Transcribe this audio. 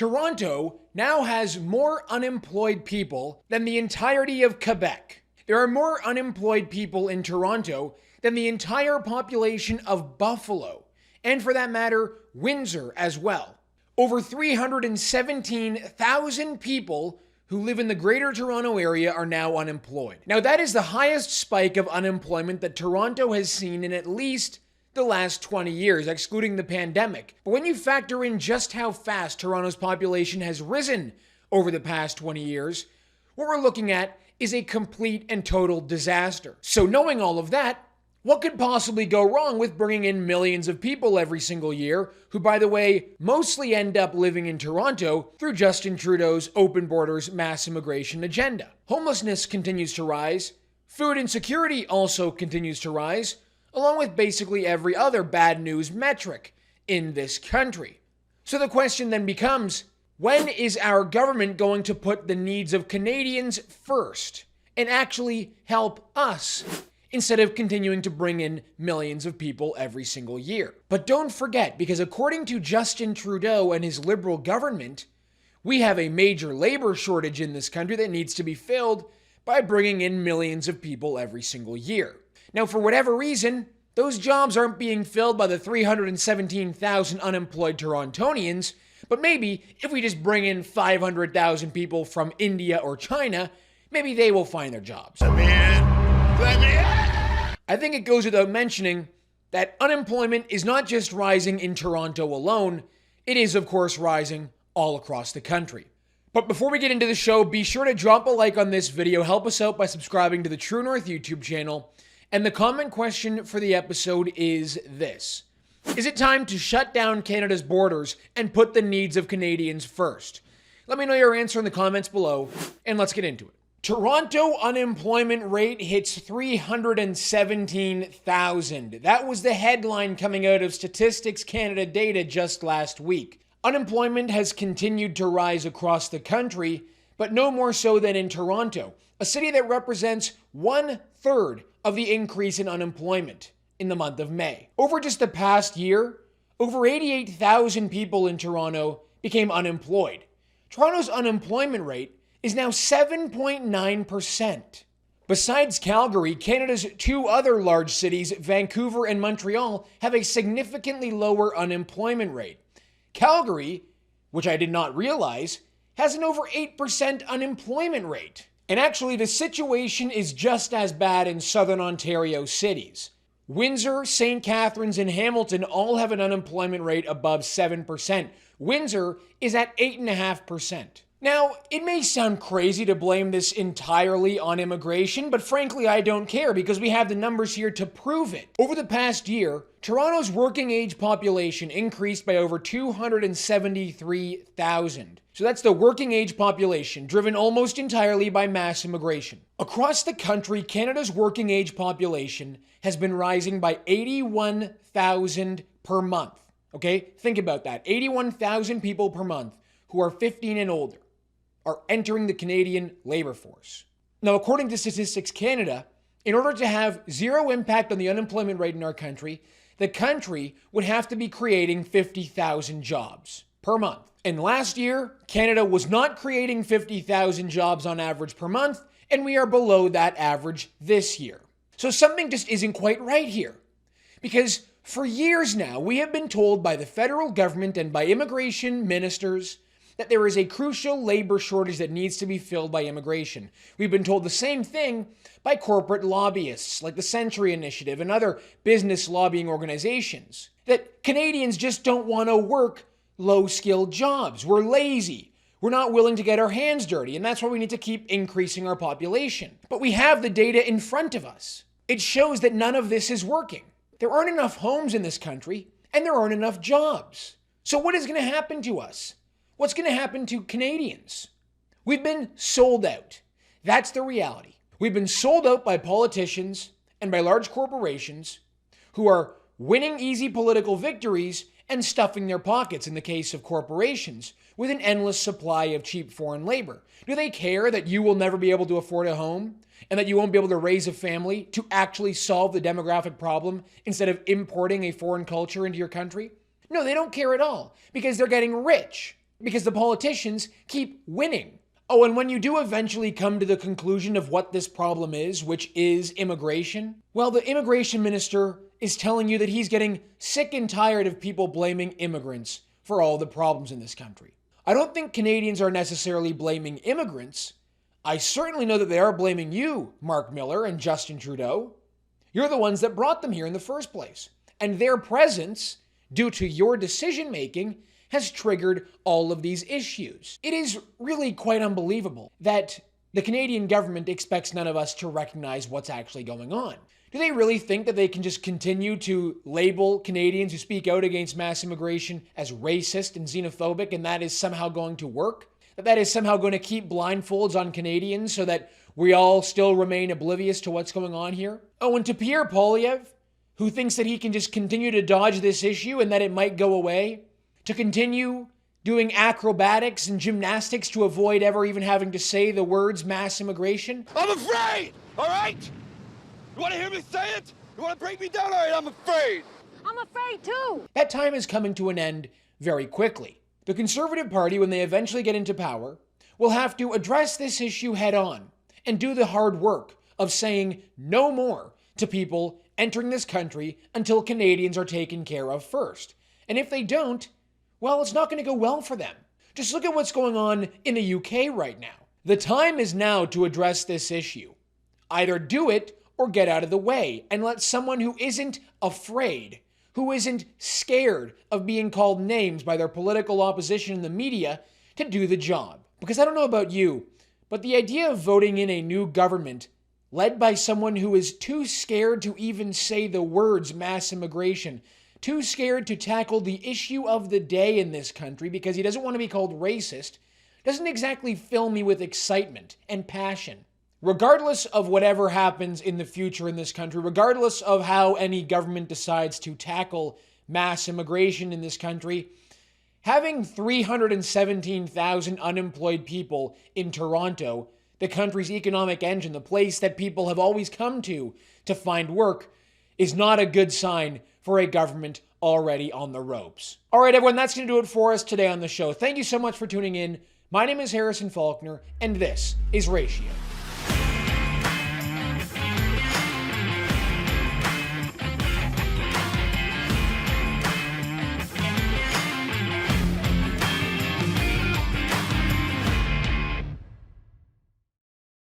Toronto now has more unemployed people than the entirety of Quebec. There are more unemployed people in Toronto than the entire population of Buffalo, and for that matter, Windsor as well. Over 317,000 people who live in the Greater Toronto Area are now unemployed. Now, that is the highest spike of unemployment that Toronto has seen in at least the last 20 years, excluding the pandemic. But when you factor in just how fast Toronto's population has risen over the past 20 years, what we're looking at is a complete and total disaster. So knowing all of that, what could possibly go wrong with bringing in millions of people every single year, who, by the way, mostly end up living in Toronto through Justin Trudeau's open borders mass immigration agenda? Homelessness continues to rise. Food insecurity also continues to rise, along with basically every other bad news metric in this country. So the question then becomes, when is our government going to put the needs of Canadians first and actually help us, instead of continuing to bring in millions of people every single year? But don't forget, because according to Justin Trudeau and his Liberal government, we have a major labor shortage in this country that needs to be filled by bringing in millions of people every single year. Now, for whatever reason, those jobs aren't being filled by the 317,000 unemployed Torontonians, but maybe if we just bring in 500,000 people from India or China, maybe they will find their jobs. I think it goes without mentioning that unemployment is not just rising in Toronto alone, it is of course rising all across the country. But before we get into the show, be sure to drop a like on this video, help us out by subscribing to the True North YouTube channel, and the comment question for the episode is this: is it time to shut down Canada's borders and put the needs of Canadians first? Let me know your answer in the comments below, and let's get into it. Toronto unemployment rate hits 317,000. That was the headline coming out of Statistics Canada data just last week. Unemployment has continued to rise across the country, but no more so than in Toronto, a city that represents 1/3 of the increase in unemployment in the month of May. Over just the past year, over 88,000 people in Toronto became unemployed. Toronto's unemployment rate is now 7.9%. Besides Calgary, Canada's two other large cities, Vancouver and Montreal, have a significantly lower unemployment rate. Calgary, which I did not realize, has an over 8% unemployment rate. And actually, the situation is just as bad in southern Ontario cities. Windsor, St. Catharines, and Hamilton all have an unemployment rate above 7%. Windsor is at 8.5%. Now, it may sound crazy to blame this entirely on immigration, but frankly, I don't care because we have the numbers here to prove it. Over the past year, Toronto's working age population increased by over 273,000. So that's the working age population, driven almost entirely by mass immigration. Across the country, Canada's working age population has been rising by 81,000 per month. Okay, think about that. 81,000 people per month who are 15 and older are entering the Canadian labor force. Now, according to Statistics Canada, in order to have zero impact on the unemployment rate in our country, the country would have to be creating 50,000 jobs per month. And last year, Canada was not creating 50,000 jobs on average per month, and we are below that average this year. So something just isn't quite right here. Because for years now, we have been told by the federal government and by immigration ministers that there is a crucial labor shortage that needs to be filled by immigration. We've been told the same thing by corporate lobbyists like the Century Initiative and other business lobbying organizations, that Canadians just don't want to work low-skilled jobs. We're lazy. We're not willing to get our hands dirty, and that's why we need to keep increasing our population. But we have the data in front of us. It shows that none of this is working. There aren't enough homes in this country, and there aren't enough jobs. So what is going to happen to us? What's going to happen to Canadians? We've been sold out. That's the reality. We've been sold out by politicians and by large corporations who are winning easy political victories and stuffing their pockets, in the case of corporations, with an endless supply of cheap foreign labor. Do they care that you will never be able to afford a home and that you won't be able to raise a family to actually solve the demographic problem instead of importing a foreign culture into your country? No, they don't care at all because they're getting rich. because the politicians keep winning. Oh, and when you do eventually come to the conclusion of what this problem is, which is immigration, well, the immigration minister is telling you that he's getting sick and tired of people blaming immigrants for all the problems in this country. I don't think Canadians are necessarily blaming immigrants. I certainly know that they are blaming you, Mark Miller and Justin Trudeau. You're the ones that brought them here in the first place. And their presence, due to your decision-making, has triggered all of these issues. It is really quite unbelievable that the Canadian government expects none of us to recognize what's actually going on. Do they really think that they can just continue to label Canadians who speak out against mass immigration as racist and xenophobic, and that is somehow going to work? That is somehow going to keep blindfolds on Canadians so that we all still remain oblivious to what's going on here? Oh, and to Pierre Poilievre, who thinks that he can just continue to dodge this issue and that it might go away, to continue doing acrobatics and gymnastics to avoid ever even having to say the words mass immigration. I'm afraid, all right? You want to hear me say it? You want to break me down? All right, I'm afraid. I'm afraid too. That time is coming to an end very quickly. The Conservative Party, when they eventually get into power, will have to address this issue head on and do the hard work of saying no more to people entering this country until Canadians are taken care of first. And if they don't, well, it's not going to go well for them. Just look at what's going on in the UK right now. The time is now to address this issue. Either do it or get out of the way and let someone who isn't afraid, who isn't scared of being called names by their political opposition in the media, to do the job. Because I don't know about you, but the idea of voting in a new government led by someone who is too scared to even say the words mass immigration, too scared to tackle the issue of the day in this country because he doesn't want to be called racist, doesn't exactly fill me with excitement and passion. Regardless of whatever happens in the future in this country, regardless of how any government decides to tackle mass immigration in this country, having 317,000 unemployed people in Toronto, the country's economic engine, the place that people have always come to find work, is not a good sign for a government already on the ropes. All right, everyone, that's going to do it for us today on the show. Thank you so much for tuning in. My name is Harrison Faulkner, and this is Ratio.